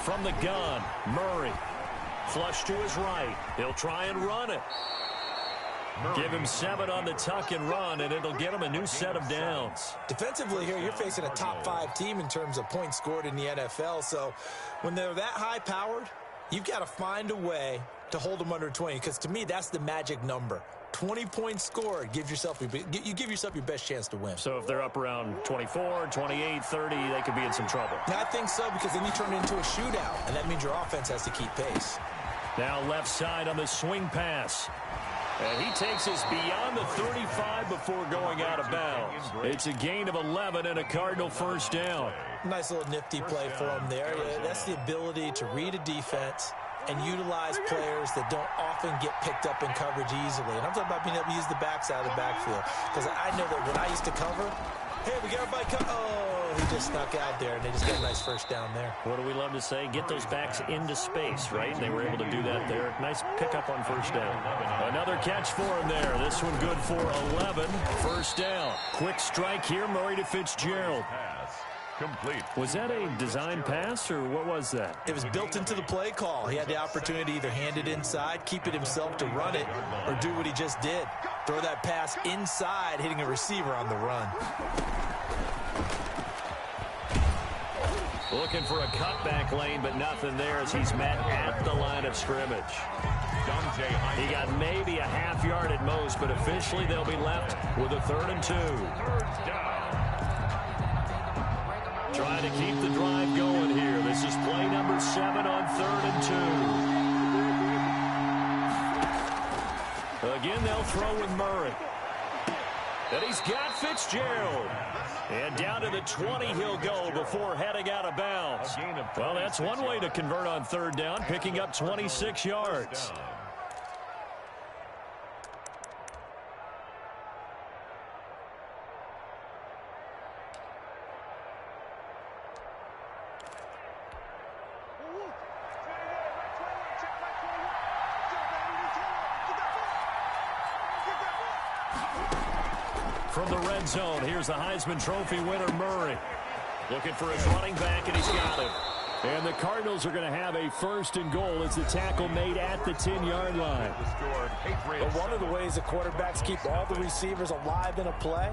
From the gun, Murray. Flush to his right. He'll try and run it. Give him 7 on the tuck and run, and it'll get him a new set of downs. Defensively here, you're facing a top-5 team in terms of points scored in the NFL. So when they're that high-powered, you've got to find a way to hold them under 20, because to me, that's the magic number. 20 points scored, you give yourself your best chance to win. So if they're up around 24, 28, 30, they could be in some trouble. I think so, because then you turn it into a shootout, and that means your offense has to keep pace. Now left side on the swing pass. And he takes us beyond the 35 before going out of bounds. It's a gain of 11 and a Cardinal first down. Nice little nifty play for him there. That's the ability to read a defense and utilize players that don't often get picked up in coverage easily. And I'm talking about being able to use the backside of the backfield. Because I know that when I used to cover, hey, we got everybody cover. Oh, he just snuck out there, and they just got a nice first down there. What do we love to say? Get those backs into space, right? They were able to do that there. Nice pickup on first down. Another catch for him there. This one good for 11. First down. Quick strike here, Murray to Fitzgerald. Complete. Was that a design pass, or what was that? It was built into the play call. He had the opportunity to either hand it inside, keep it himself to run it, or do what he just did. Throw that pass inside, hitting a receiver on the run. Looking for a cutback lane, but nothing there as he's met at the line of scrimmage. He got maybe a half yard at most, but officially they'll be left with a 3rd and 2. Trying to keep the drive going here. This is play number 7 on 3rd and 2. Again, they'll throw with Murray. And he's got Fitzgerald. And down to the 20 he'll go before heading out of bounds. Well, that's one way to convert on 3rd down, picking up 26 yards. From the red zone, here's the Heisman Trophy winner, Murray. Looking for his running back, and he's got him. And the Cardinals are going to have a 1st and goal as the tackle made at the 10-yard line. But one of the ways the quarterbacks keep all the receivers alive in a play,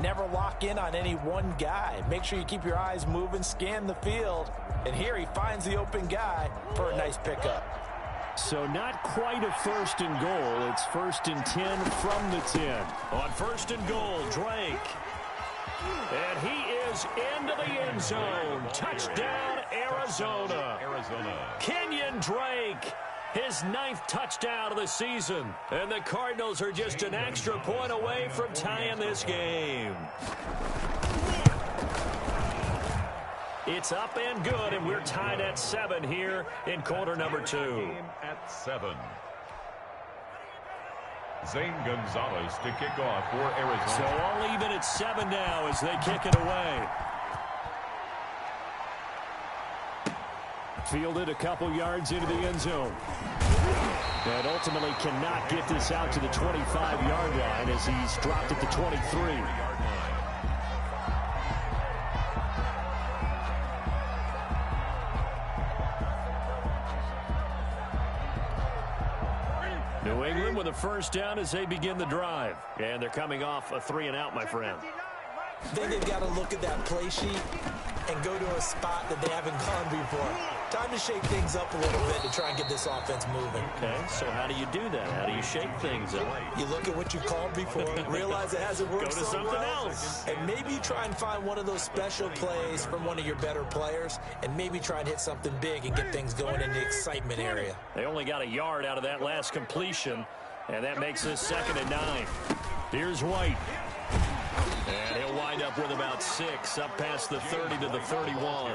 never lock in on any one guy. Make sure you keep your eyes moving, scan the field. And here he finds the open guy for a nice pickup. So not quite a 1st and goal. It's 1st and 10 from the 10. On 1st and goal, Drake. And he is into the end zone. Touchdown, Arizona. Kenyon Drake, his 9th touchdown of the season. And the Cardinals are just an extra point away from tying this game. It's up and good, and we're tied at 7 here in quarter number 2. At 7. Zane Gonzalez to kick off for Arizona. So all even at 7 now as they kick it away. Fielded a couple yards into the end zone. And ultimately cannot get this out to the 25-yard line as he's dropped at the 23. New England with a first down as they begin the drive. And they're coming off a 3-and-out, my friend. I think they've got to look at that play sheet and go to a spot that they haven't gone before. Time to shake things up a little bit to try and get this offense moving. Okay, so how do you do that? How do you shake things up? You look at what you called before, realize it hasn't worked Go to so something well, else. and maybe try and find one of those special plays from one of your better players, and maybe try and hit something big and get things going in the excitement area. They only got a yard out of that last completion, and that makes this 2nd and 9. Here's White. And he'll wind up with about 6, up past the 30 to the 31.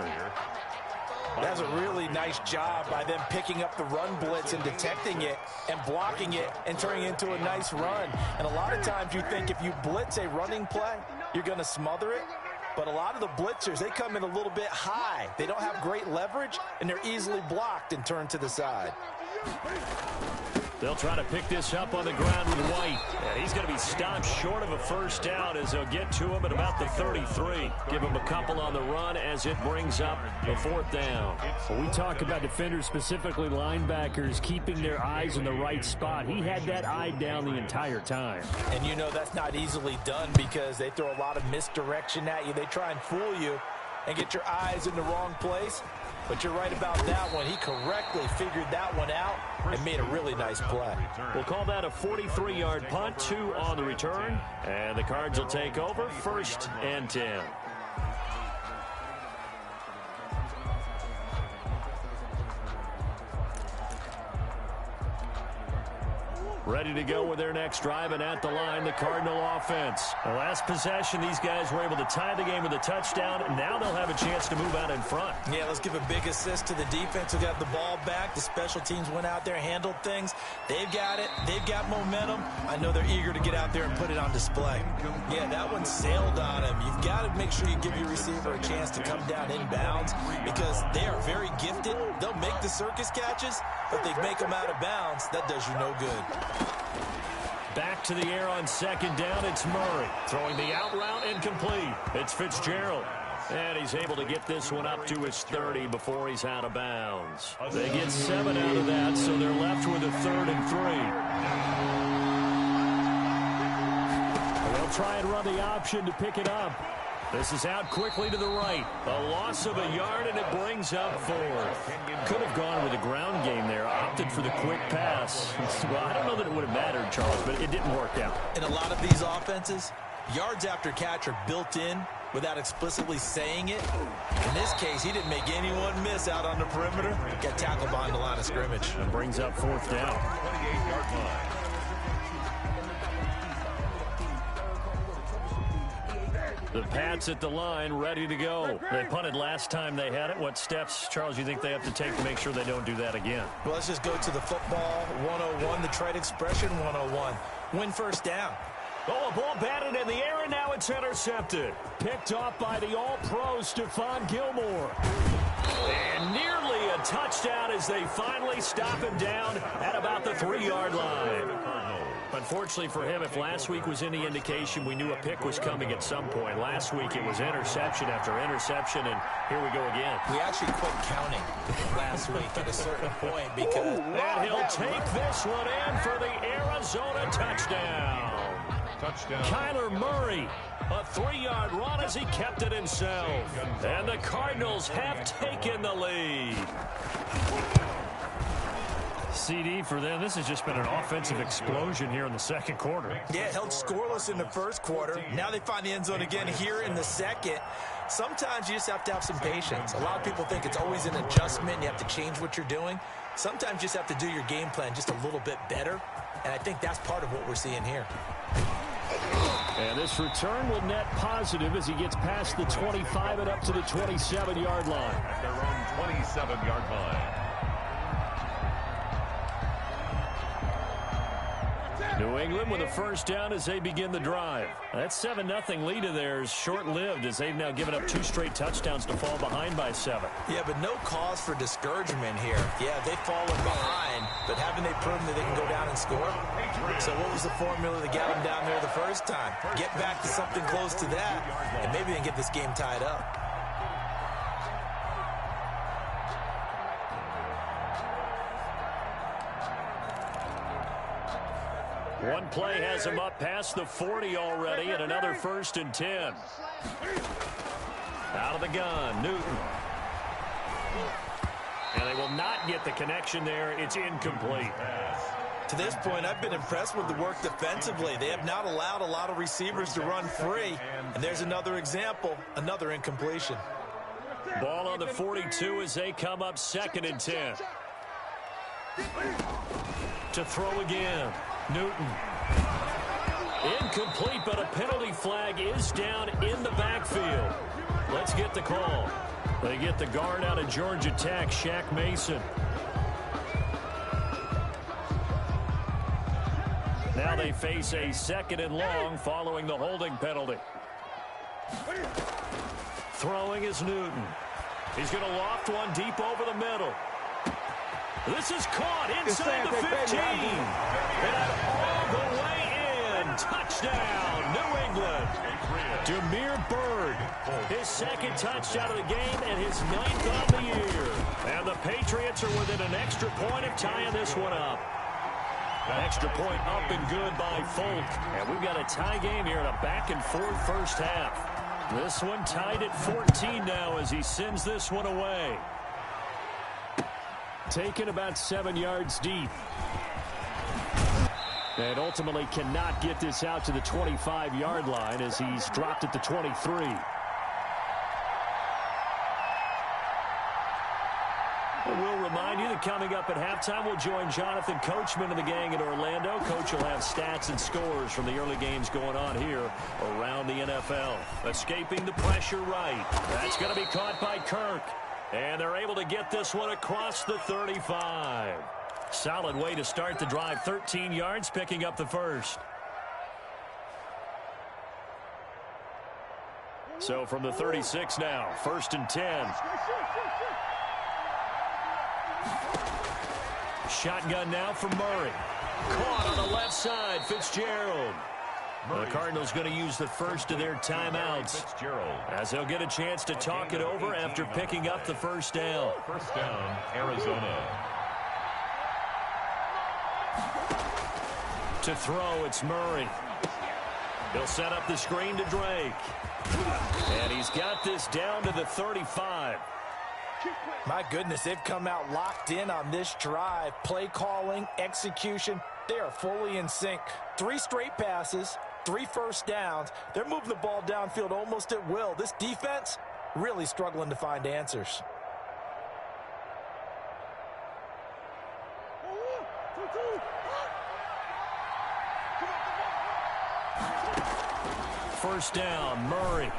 That's a really nice job by them picking up the run blitz and detecting it and blocking it and turning it into a nice run. And a lot of times you think if you blitz a running play, you're going to smother it. But a lot of the blitzers, they come in a little bit high. They don't have great leverage, and they're easily blocked and turned to the side. They'll try to pick this up on the ground with White. And he's going to be stopped short of a first down as they'll get to him at about the 33. Give him a couple on the run as it brings up the 4th down. Well, we talk about defenders, specifically linebackers, keeping their eyes in the right spot. He had that eye down the entire time. And you know that's not easily done because they throw a lot of misdirection at you. They try and fool you and get your eyes in the wrong place. But you're right about that one. He correctly figured that one out and made a really nice play. We'll call that a 43-yard punt, 2 on the return. And the Cards will take over, 1st and 10. Ready to go with their next drive, and at the line, the Cardinal offense. The last possession, these guys were able to tie the game with a touchdown, and now they'll have a chance to move out in front. Yeah, let's give a big assist to the defense who got the ball back. The special teams went out there, handled things. They've got it. They've got momentum. I know they're eager to get out there and put it on display. Yeah, that one sailed on him. You've got to make sure you give your receiver a chance to come down inbounds because they are very gifted. They'll make the circus catches, but they make them out of bounds. That does you no good. Back to the air on 2nd down, it's Murray. Throwing the out route incomplete. It's Fitzgerald. And he's able to get this one up to his 30 before he's out of bounds. They get 7 out of that, so they're left with a 3rd and 3. They'll try and run the option to pick it up. This is out quickly to the right. A loss of a yard, and it brings up 4th. Could have gone with a ground game there. Opted for the quick pass. Well, I don't know that it would have mattered, Charles, but it didn't work out. In a lot of these offenses, yards after catch are built in without explicitly saying it. In this case, he didn't make anyone miss out on the perimeter. Got tackled behind the line of scrimmage. And brings up 4th down. 28-yard line. The Pats at the line, ready to go. They punted last time they had it. What steps, Charles, you think they have to take to make sure they don't do that again? Well, let's just go to the football 101, the trade expression 101. Win first down. Oh, a ball batted in the air, and now it's intercepted. Picked off by the all-pro Stephon Gilmore. And nearly a touchdown as they finally stop him down at about the 3-yard line. Unfortunately for him, if last week was any indication, we knew a pick was coming at some point. Last week it was interception after interception, and here we go again. We actually quit counting last week at a certain point because... And he'll take this one in for the Arizona touchdown. Kyler Murray, a 3-yard run as he kept it himself. And the Cardinals have taken the lead. CD for them. This has just been an offensive explosion here in the 2nd quarter. Yeah, held scoreless in the 1st quarter. Now they find the end zone again here in the 2nd. Sometimes you just have to have some patience. A lot of people think it's always an adjustment. You have to change what you're doing. Sometimes you just have to do your game plan just a little bit better. And I think that's part of what we're seeing here. And this return will net positive as he gets past the 25 and up to the 27-yard line. At their own 27-yard line. New England with a first down as they begin the drive. That 7-0 lead of theirs short-lived as they've now given up 2 straight touchdowns to fall behind by 7. Yeah, but no cause for discouragement here. Yeah, they've fallen behind, but haven't they proven that they can go down and score? So what was the formula that got them down there the first time? Get back to something close to that, and maybe they can get this game tied up. One play has him up past the 40 already, and another 1st and 10. Out of the gun, Newton. And they will not get the connection there. It's incomplete. To this point, I've been impressed with the work defensively. They have not allowed a lot of receivers to run free. And there's another example, another incompletion. Ball on the 42 as they come up 2nd and 10. To throw again. Newton. Incomplete, but a penalty flag is down in the backfield. Let's get the call. They get the guard out of Georgia Tech, Shaq Mason. Now they face a 2nd and long following the holding penalty. Throwing is Newton. He's going to loft one deep over the middle. This is caught inside the 15. And all the way in. Touchdown, New England. Damiere Byrd, his second touchdown of the game and his 9th on the year. And the Patriots are within an extra point of tying this one up. An extra point up and good by Folk. And we've got a tie game here in a back-and-forth first half. This one tied at 14 now as he sends this one away. Taken about 7 yards deep. And ultimately cannot get this out to the 25-yard line as he's dropped at the 23. And we'll remind you that coming up at halftime, we'll join Jonathan Coachman and the gang in Orlando. Coach will have stats and scores from the early games going on here around the NFL. Escaping the pressure right. That's going to be caught by Kirk. And they're able to get this one across the 35. Solid way to start the drive. 13 yards, picking up the first. So from the 36 now, 1st and 10. Shotgun now for Murray. Caught on the left side, Fitzgerald. The Cardinals going to use the first of their timeouts as they'll get a chance to talk it over after picking up the first down. First down, Arizona. To throw, it's Murray. He'll set up the screen to Drake. And he's got this down to the 35. My goodness, they've come out locked in on this drive. Play calling, execution, they are fully in sync. 3 straight passes, 3 first downs. They're moving the ball downfield almost at will. This defense really struggling to find answers. First down, Murray.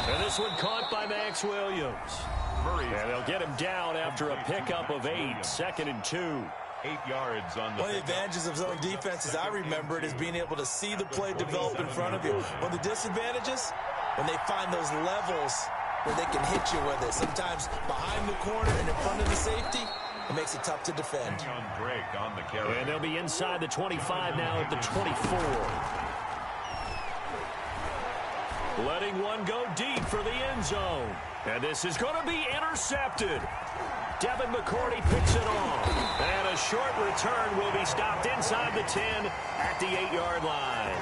And this one caught by Max Williams. Murray. And they'll get him down after a pickup of 8, 2nd and 2. 8 yards on the One of the advantages of zone defenses, I remember it, is being able to see the play develop in front of you. One of the disadvantages, when they find those levels where they can hit you with it. Sometimes behind the corner and in front of the safety, it makes it tough to defend. Drake on the carry. And they'll be inside the 25 now at the 24. Letting one go deep for the end zone. And this is going to be intercepted. Devin McCourty picks it off. And a short return will be stopped inside the 10 at the 8-yard line.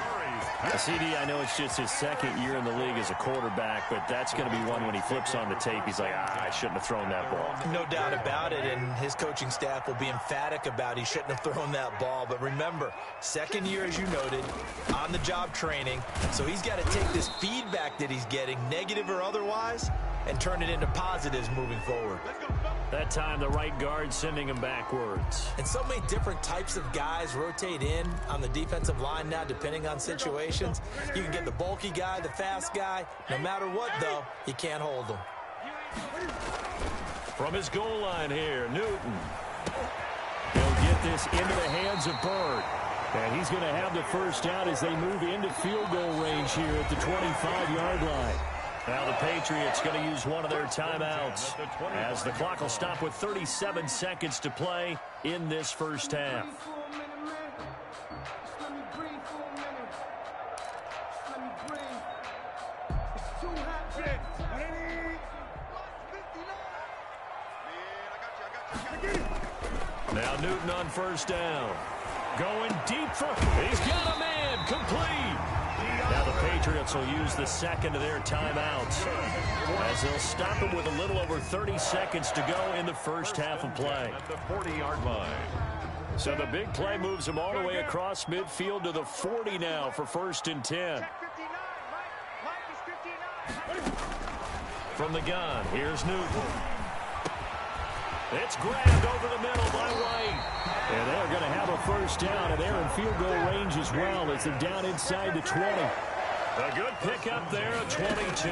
CD, I know it's just his 2nd year in the league as a quarterback, but that's going to be one when he flips on the tape. He's like, I shouldn't have thrown that ball. No doubt about it, and his coaching staff will be emphatic about he shouldn't have thrown that ball. But remember, 2nd year, as you noted, on-the-job training. So he's got to take this feedback that he's getting, negative or otherwise, and turn it into positives moving forward. That time, the right guard sending him backwards. And so many different types of guys rotate in on the defensive line now, depending on situations. You can get the bulky guy, the fast guy. No matter what, though, you can't hold them. From his goal line here, Newton. He'll get this into the hands of Byrd. And he's going to have the first down as they move into field goal range here at the 25-yard line. Now the Patriots going to use one of their timeouts as the clock will stop with 37 seconds to play in this first half. Now Newton on first down. Going deep for... He's got a man. Complete. Now the Patriots will use the 2nd of their timeouts as they'll stop him with a little over 30 seconds to go in the first half of play. At the 40-yard line. So the big play moves him all the way across midfield to the 40 now for 1st and 10. From the gun, here's Newton. It's grabbed over the middle by White. And they're going to have a first down, and they're in field goal range as well as they're down inside the 20. A good pickup there at 22.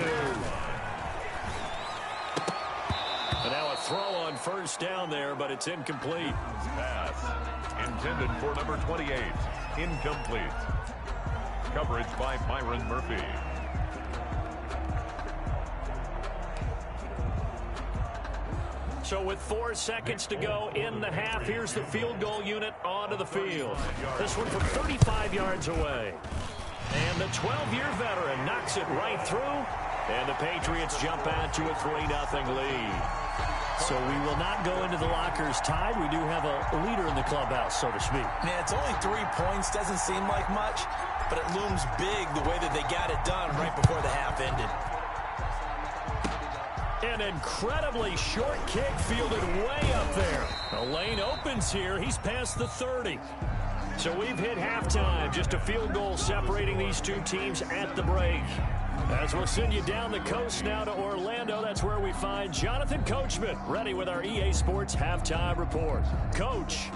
And now a throw on first down there, but it's incomplete. Pass intended for number 28. Incomplete. Coverage by Byron Murphy. So with 4 seconds to go in the half, here's the field goal unit onto the field. This one from 35 yards away. And the 12-year veteran knocks it right through. And the Patriots jump out to a 3-0 lead. So we will not go into the lockers tied. We do have a leader in the clubhouse, so to speak. Man, it's only 3 points. Doesn't seem like much, but it looms big the way that they got it done right before the half ended. An incredibly short kick fielded way up there. The lane opens here. He's past the 30. So we've hit halftime. Just a field goal separating these two teams at the break. As we'll send you down the coast now to Orlando, that's where we find Jonathan Coachman, ready with our EA Sports Halftime Report. Coach.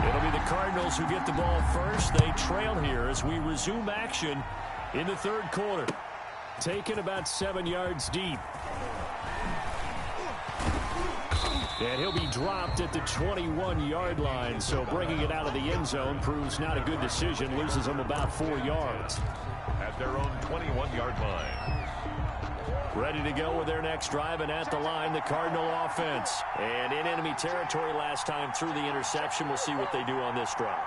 It'll be the Cardinals who get the ball first. They trail here as we resume action in the third quarter. Taken about 7 yards deep. And he'll be dropped at the 21-yard line, so bringing it out of the end zone proves not a good decision. Loses them about 4 yards. At their own 21-yard line. Ready to go with their next drive, and at the line, the Cardinal offense. And in enemy territory last time through the interception. We'll see what they do on this drive.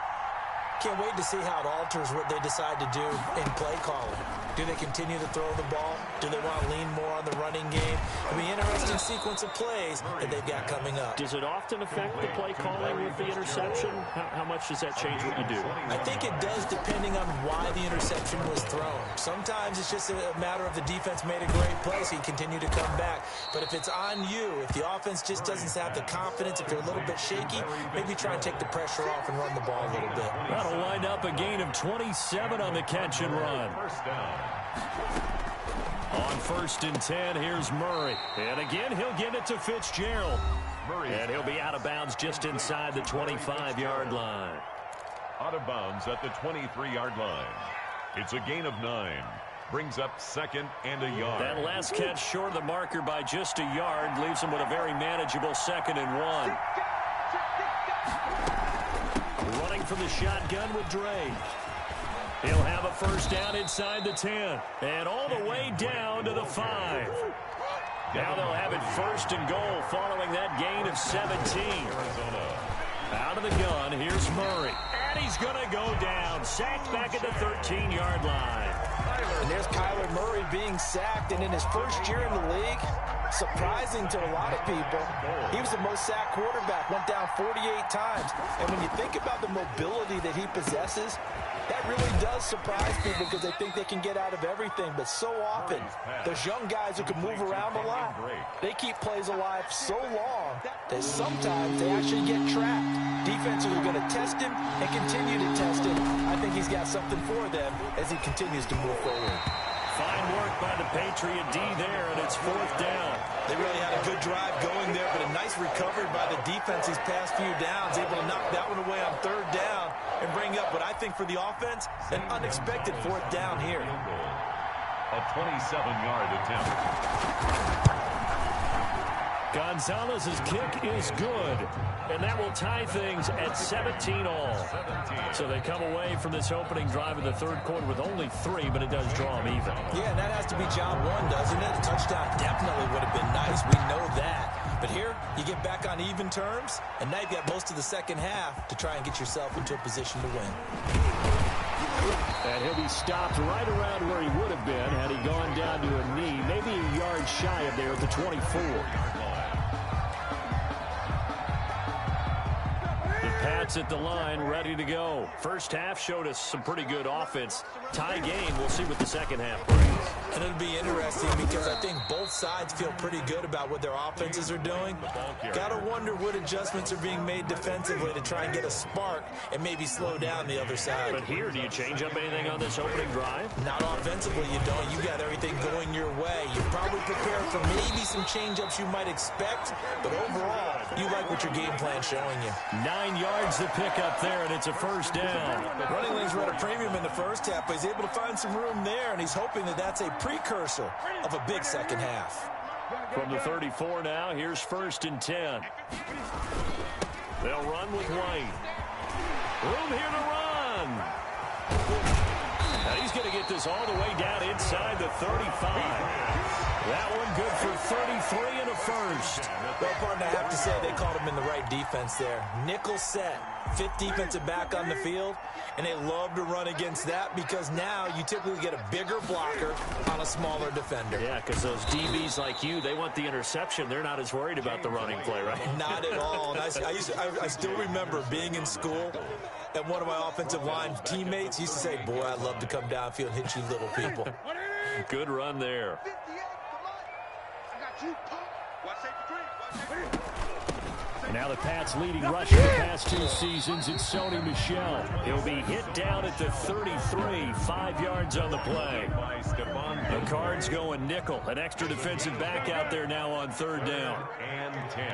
Can't wait to see how it alters what they decide to do in play calling. Do they continue to throw the ball? Do they want to lean more on the running game? It'll be an interesting sequence of plays that they've got coming up. Does it often affect the play calling with the interception? How much does that change what you do? I think it does depending on why the interception was thrown. Sometimes it's just a matter of the defense made a great play, so you continue to come back. But if it's on you, if the offense just doesn't have the confidence, if you're a little bit shaky, maybe try and take the pressure off and run the ball a little bit. That'll wind up a gain of 27 on the catch and run. First down. On 1st and 10, here's Murray. And again, he'll give it to Fitzgerald. And he'll be out of bounds just inside the 25-yard line. Out of bounds at the 23-yard line. It's a gain of 9. Brings up 2nd and a yard. That last catch short of the marker by just a yard leaves him with a very manageable 2nd and 1. Running from the shotgun with Drake. He'll have a first down inside the 10. And all the way down to the 5. Now they'll have it 1st and goal following that gain of 17. Out of the gun, here's Murray. And he's going to go down. Sacked back at the 13-yard line. And there's Kyler Murray being sacked. And in his first year in the league, surprising to a lot of people, he was the most sacked quarterback. Went down 48 times. And when you think about the mobility that he possesses, that really does surprise people because they think they can get out of everything. But so often, those young guys who can move around a lot, they keep plays alive so long that sometimes they actually get trapped. Defenses are going to test him and continue to test him. I think he's got something for them as he continues to move forward. Fine work by the Patriot D there, and it's 4th down. They really had a good drive going there, but a nice recovery by the defense these past few downs, able to knock that one away on 3rd down and bring up what I think for the offense, an unexpected 4th down here. A 27-yard attempt. Gonzalez's kick is good, and that will tie things at 17 all. So they come away from this opening drive in the third quarter with only 3, but it does draw them even. Yeah, and that has to be job 1, doesn't it? A touchdown definitely would have been nice. We know that. But here, you get back on even terms, and now you've got most of the second half to try and get yourself into a position to win. And he'll be stopped right around where he would have been had he gone down to a knee, maybe a yard shy of there at the 24. Pats at the line, ready to go. First half showed us some pretty good offense. Tie game, we'll see what the second half brings. And it'll be interesting because I think both sides feel pretty good about what their offenses are doing. Got to wonder what adjustments are being made defensively to try and get a spark and maybe slow down the other side. But here, do you change up anything on this opening drive? Not offensively, you don't. You got everything going your way. You're probably prepared for maybe some change-ups you might expect, but overall, you like what your game plan's showing you. 9 yards to pick up there, and it's a first down. Running lanes were at a premium in the first half, but he's able to find some room there, and he's hoping that that's a precursor of a big second half. From the 34 now, here's 1st and 10. They'll run with White. Room here to run. And he's going to get this all the way down inside the 35. That one good for 33 and a first. Well, partner, I have to say they called him in the right defense there. Nickel set, fifth defensive back on the field, and they love to run against that because now you typically get a bigger blocker on a smaller defender. Yeah, because those DBs like you, they want the interception. They're not as worried about the running play, right? Not at all. And I still remember being in school, and one of my offensive line teammates used to say, boy, I'd love to come downfield and hit you little people. Good run there. And now the Pats' leading rusher the past 2 seasons, it's Sony Michel. He'll be hit down at the 33, 5 yards on the play. The Cards going nickel, an extra defensive back out there now on 3rd down. And 10.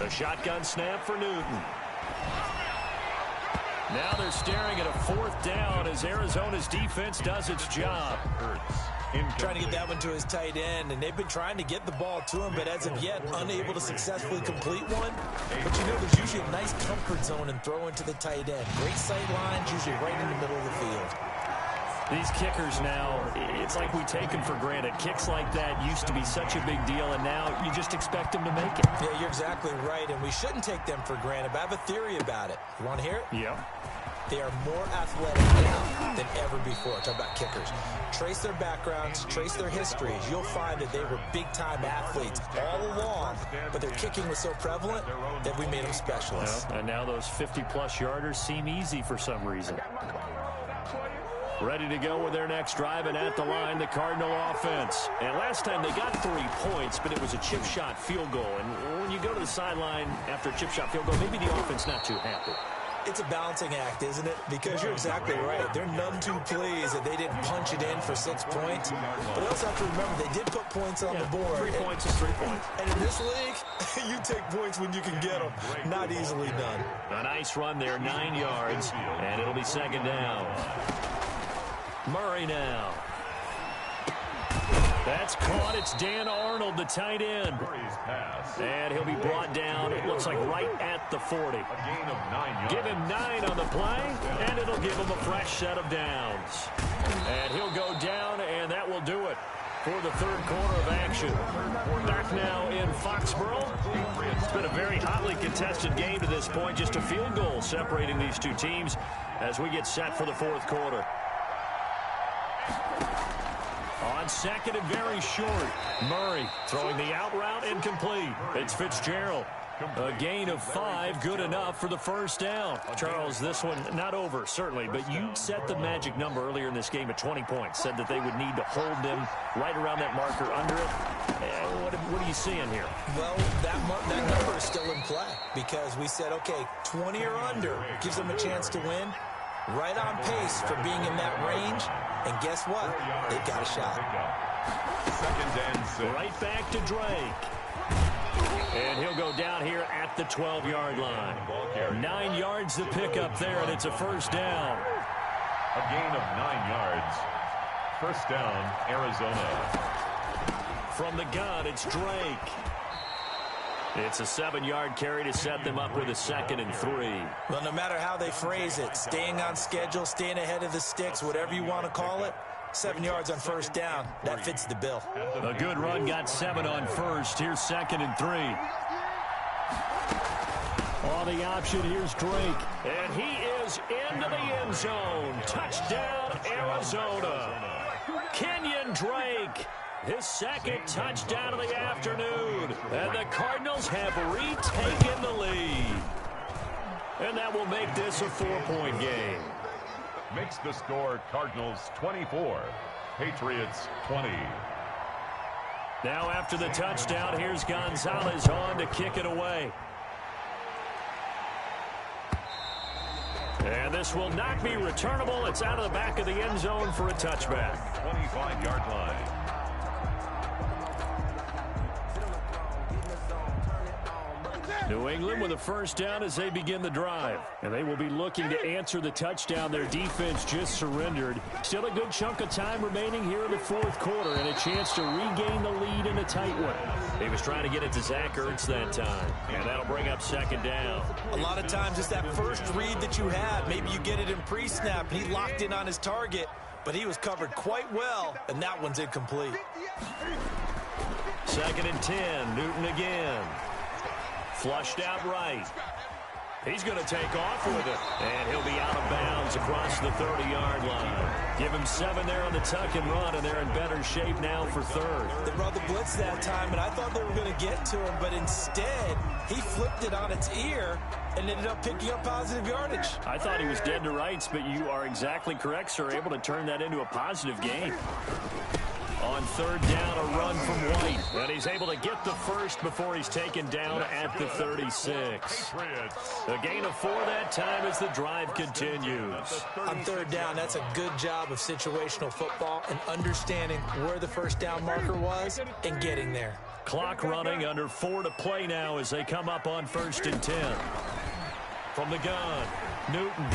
A shotgun snap for Newton. Now they're staring at a 4th down as Arizona's defense does its job. Trying to get that one to his tight end, and they've been trying to get the ball to him, but as of yet, unable to successfully complete one. But you know, there's usually a nice comfort zone in throwing to the tight end. Great sight lines, usually right in the middle of the field. These kickers now, it's like we take them for granted. Kicks like that used to be such a big deal, and now you just expect them to make it. Yeah, you're exactly right, and we shouldn't take them for granted, but I have a theory about it. You want to hear it? Yeah. They are more athletic now than ever before. Talk about kickers. Trace their backgrounds, trace their histories. You'll find that they were big-time athletes all along, but their kicking was so prevalent that we made them specialists. And now those 50-plus yarders seem easy for some reason. Ready to go with their next drive, and at the line, the Cardinal offense. And last time they got 3 points, but it was a chip shot field goal. And when you go to the sideline after a chip shot field goal, maybe the offense not too happy. It's a balancing act, isn't it? Because you're exactly right. They're none too pleased that they didn't punch it in for 6 points. But they also have to remember they did put points on the board. 3 points is 3 points. And in this league, you take points when you can get them. Not easily done. A nice run there, 9 yards, and it'll be 2nd down. Murray now. That's caught. It's Dan Arnold, the tight end. And he'll be brought down, it looks like right at the 40. Give him 9 on the play, and it'll give him a fresh set of downs. And he'll go down, and that will do it for the 3rd quarter of action. Back now in Foxborough. It's been a very hotly contested game to this point. Just a field goal separating these 2 teams as we get set for the 4th quarter. On 2nd and very short. Murray throwing the out route incomplete. It's Fitzgerald. A gain of 5, good enough for the 1st down. Charles, this one not over, certainly, but you set the magic number earlier in this game at 20 points. Said that they would need to hold them right around that marker under it. What are you seeing here? Well, that number is still in play because we said, okay, 20 or under gives them a chance to win. Right on pace for being in that range. And guess what? They've got a shot. 2nd and 6. Right back to Drake. And he'll go down here at the 12-yard line. 9 yards to pick up there, and it's a 1st down. A gain of 9 yards. 1st down, Arizona. From the gun, it's Drake. It's a 7-yard carry to set them up with a 2nd and 3. Well, no matter how they phrase it, staying on schedule, staying ahead of the sticks, whatever you want to call it, 7 yards on 1st down, that fits the bill. A good run, got 7 on 1st. Here's 2nd and 3. On the option, here's Drake. And he is into the end zone. Touchdown, Arizona. Kenyon Drake. His 2nd touchdown of the afternoon. And the Cardinals have retaken the lead. And that will make this a 4-point game. Makes the score Cardinals 24, Patriots 20. Now after the touchdown, here's Gonzalez on to kick it away. And this will not be returnable. It's out of the back of the end zone for a touchback. 25-yard line. New England with a 1st down as they begin the drive. And they will be looking to answer the touchdown their defense just surrendered. Still a good chunk of time remaining here in the 4th quarter and a chance to regain the lead in a tight one. He was trying to get it to Zach Ertz that time, and that'll bring up second down. A lot of times it's that first read that you have. Maybe you get it in pre-snap, and he locked in on his target, but he was covered quite well, and that one's incomplete. 2nd and 10, Newton again. Flushed out right. He's going to take off with it, and he'll be out of bounds across the 30-yard line. Give him 7 there on the tuck and run, and they're in better shape now for 3rd. They brought the blitz that time, and I thought they were going to get to him, but instead, he flipped it on its ear and ended up picking up positive yardage. I thought he was dead to rights, but you are exactly correct, sir. Able to turn that into a positive gain. On 3rd down, a run from White. And he's able to get the first before he's taken down at the 36. A gain of 4 that time as the drive continues. On 3rd down, that's a good job of situational football and understanding where the first down marker was and getting there. Clock running, under 4 to play now as they come up on 1st and 10. From the gun, Newton.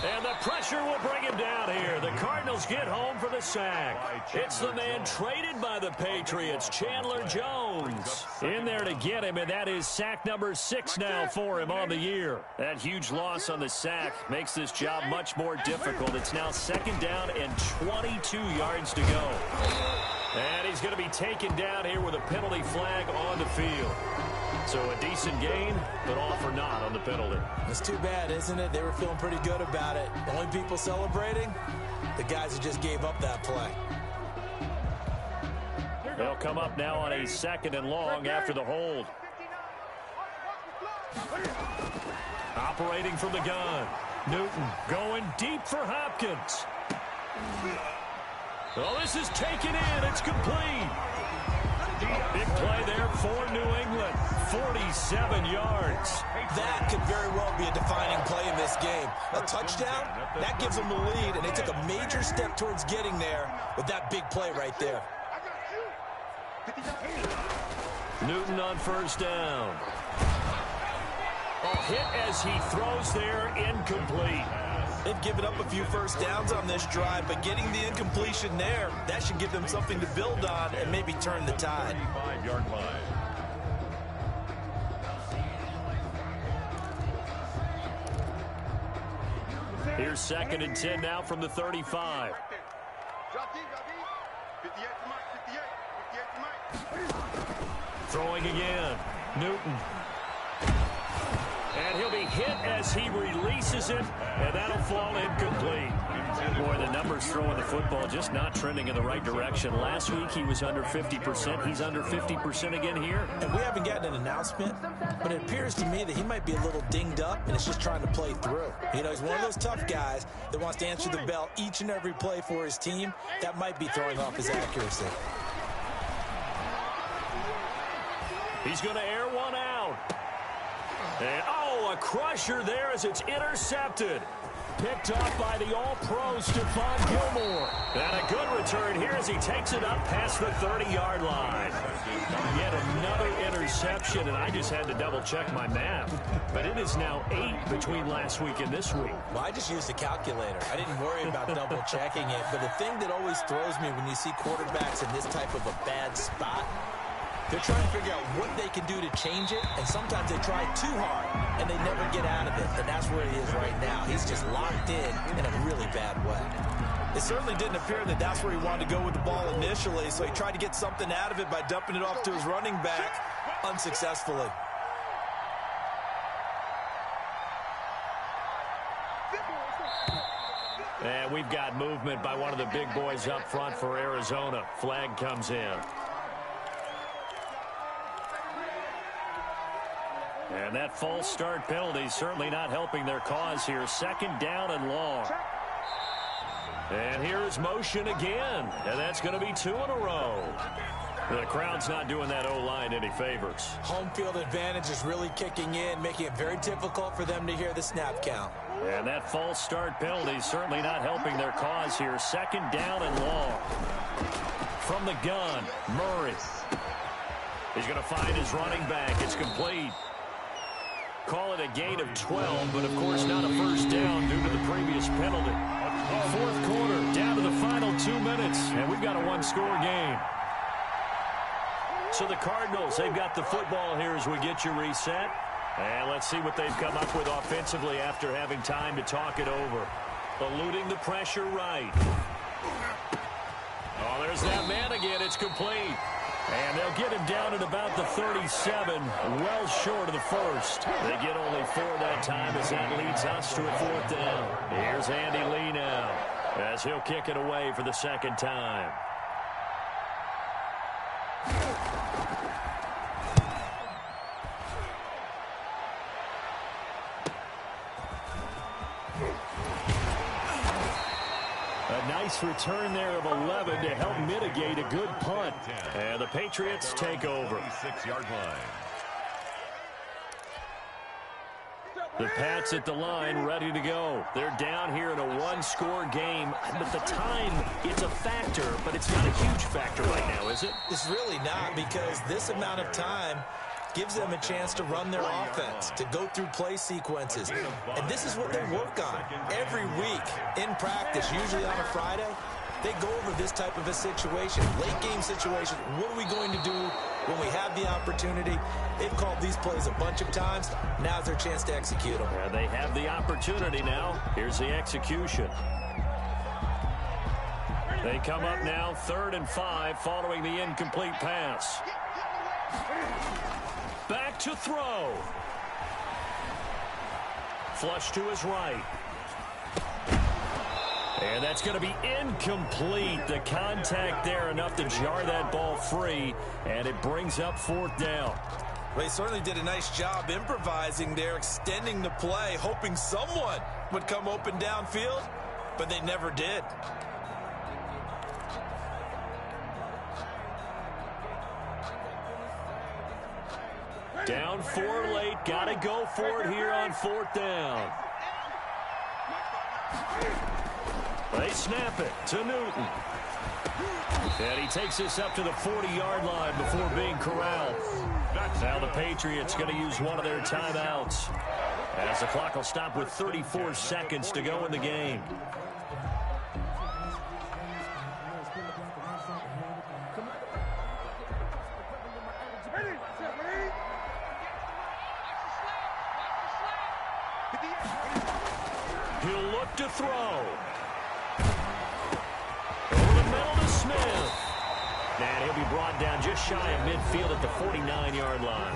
And the pressure will bring him down here. The Cardinals get home for the sack. It's the man traded by the Patriots, Chandler Jones. In there to get him, and that is sack number 6 now for him on the year. That huge loss on the sack makes this job much more difficult. It's now 2nd down and 22 yards to go. And he's going to be taken down here with a penalty flag on the field. So a decent gain, but all for naught on the penalty. It's too bad, isn't it? They were feeling pretty good about it. The only people celebrating, the guys who just gave up that play. They'll come up now on a 2nd and long after the hold. Operating from the gun. Newton going deep for Hopkins. Well, this is taken in. It's complete. Big play there for New England. 47 yards. That could very well be a defining play in this game. A touchdown, that gives them the lead, and they took a major step towards getting there with that big play right there. Newton on 1st down. A hit as he throws there, incomplete. They've given up a few first downs on this drive, but getting the incompletion there, that should give them something to build on and maybe turn the tide. 5-yard line. Here's 2nd and 10 now from the 35. Throwing again. Newton. And he'll be hit as he releases it, and that'll fall incomplete. Boy, the numbers throwing the football just not trending in the right direction. Last week he was under 50%. He's under 50% again here. And we haven't gotten an announcement, but it appears to me that he might be a little dinged up and is just trying to play through. You know, he's one of those tough guys that wants to answer the bell each and every play for his team. That might be throwing off his accuracy. He's going to air one out. And, oh, a crusher there as it's intercepted. Picked off by the All-Pro Stephon Gilmore. And a good return here as he takes it up past the 30-yard line. Yet another interception, and I just had to double-check my math. But it is now 8 between last week and this week. Well, I just used a calculator. I didn't worry about double-checking it. But the thing that always throws me when you see quarterbacks in this type of a bad spot, they're trying to figure out what they can do to change it, and sometimes they try too hard, and they never get out of it, and that's where he is right now. He's just locked in a really bad way. It certainly didn't appear that that's where he wanted to go with the ball initially, so he tried to get something out of it by dumping it off to his running back unsuccessfully. And we've got movement by one of the big boys up front for Arizona. Flag comes in. And that false start penalty certainly not helping their cause here. 2nd down and long. And here's motion again. And that's going to be 2 in a row. The crowd's not doing that O-line any favors. Home field advantage is really kicking in, making it very difficult for them to hear the snap count. And that false start penalty certainly not helping their cause here. 2nd down and long. From the gun, Murray. He's going to find his running back. It's complete. Call it a gain of 12, but of course not a first down due to the previous penalty. 4th quarter, down to the final 2 minutes, and we've got a 1-score game. So the Cardinals, they've got the football here as we get you reset. And let's see what they've come up with offensively after having time to talk it over. Eluding the pressure right. Oh, there's that man again. It's complete. And they'll get him down at about the 37, well short of the first. They get only 4 that time as that leads us to a 4th down. Here's Andy Lee now as he'll kick it away for the second time. A nice return there of 11 to help mitigate a good punt. And the Patriots take over. 6-yard line. The Pats at the line, ready to go. They're down here in a one-score game, but the time, it's a factor, but it's not a huge factor right now, is it? It's really not, because this amount of time gives them a chance to run their offense, to go through play sequences. And this is what they work on every week in practice, usually on a Friday. They go over this type of a situation, late game situation. What are we going to do when we have the opportunity? They've called these plays a bunch of times. Now's their chance to execute them. Yeah, they have the opportunity now. Here's the execution. They come up now 3rd and 5 following the incomplete pass. Back to throw. Flush to his right. And that's going to be incomplete. The contact there enough to jar that ball free, and it brings up 4th down. Well, they certainly did a nice job improvising there, extending the play, hoping someone would come open downfield, but they never did. Down 4 late, got to go for it here on 4th down. They snap it to Newton. And he takes this up to the 40-yard line before being corralled. Now the Patriots going to use one of their timeouts, as the clock will stop with 34 seconds to go in the game. He'll look to throw. Over the middle to Smith. And he'll be brought down just shy of midfield at the 49-yard line.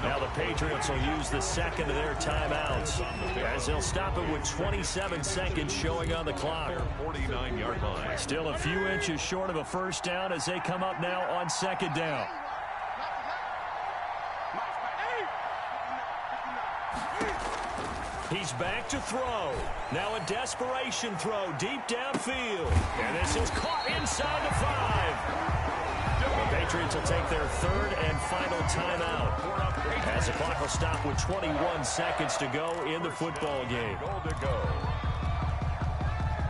Now the Patriots will use the second of their timeouts, as they'll stop it with 27 seconds showing on the clock. 49-yard line. Still a few inches short of a 1st down as they come up now on 2nd down. He's back to throw. Now a desperation throw deep downfield. And this is caught inside the 5. The Patriots will take their 3rd and final timeout, as the clock will stop with 21 seconds to go in the football game.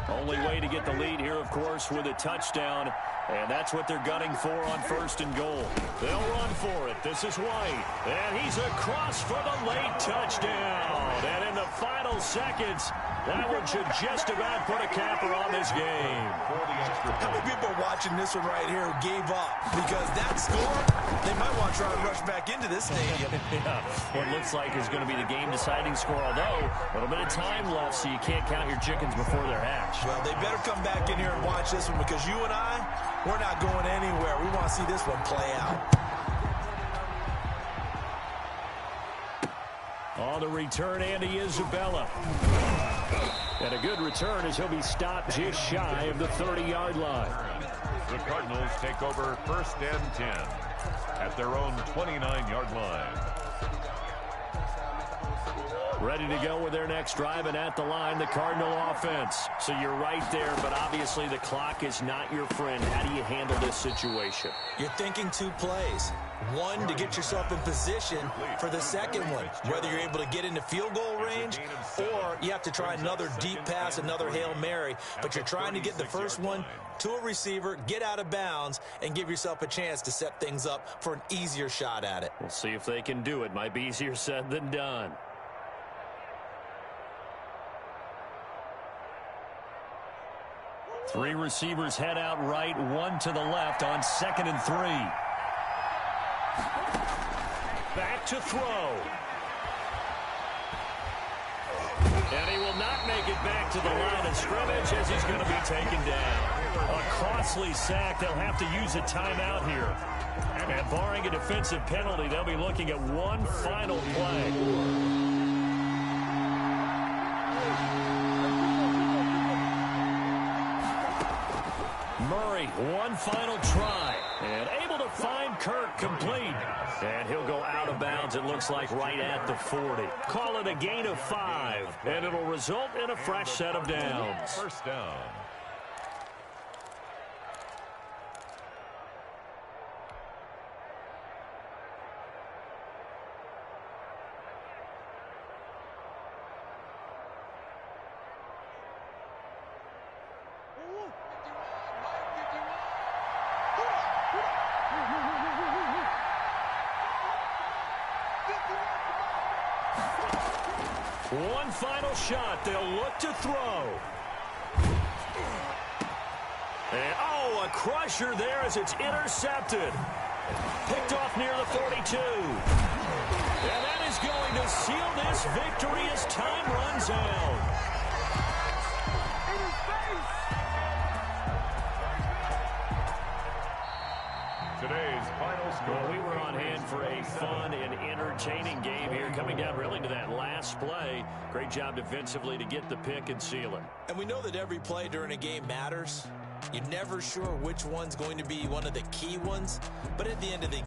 Only way to get the lead here, of course, with a touchdown. And that's what they're gunning for on 1st and goal. They'll run for it. This is White. And he's across for the late touchdown. And in the final seconds, that one should just about put a capper on this game. How many people are watching this one right here who gave up? Because that score, they might want to try and rush back into this stadium. Yeah, what looks like is going to be the game-deciding score, although a little bit of time left, so you can't count your chickens before they're hatched. Well, they better come back in here and watch this one, because you and I, we're not going anywhere. We want to see this one play out. On the return, Andy Isabella. And a good return as he'll be stopped just shy of the 30-yard line. The Cardinals take over 1st and 10 at their own 29-yard line. Ready to go with their next drive, and at the line, the Cardinal offense. So you're right there, but obviously the clock is not your friend. How do you handle this situation? You're thinking 2 plays. One, to get yourself in position for the second one, whether you're able to get into field goal range, or you have to try another deep pass, another Hail Mary. But you're trying to get the first one to a receiver, get out of bounds, and give yourself a chance to set things up for an easier shot at it. We'll see if they can do it. Might be easier said than done. Three receivers head out right, one to the left on 2nd and 3. Back to throw. And he will not make it back to the line of scrimmage as he's going to be taken down. A costly sack. They'll have to use a timeout here. And barring a defensive penalty, they'll be looking at one final play. Murray, one final try. And able to find Kirk complete. And he'll go out of bounds, it looks like, right at the 40. Call it a gain of 5. And it'll result in a fresh set of downs. First down. One final shot. They'll look to throw. And, oh, a crusher there as it's intercepted. Picked off near the 42. And that is going to seal this victory as time runs out. Today's final score. Well, we were on hand for a fun and entertaining game here, coming down really to that last play. Great job defensively to get the pick and seal it. And we know that every play during a game matters. You're never sure which one's going to be one of the key ones. But at the end of the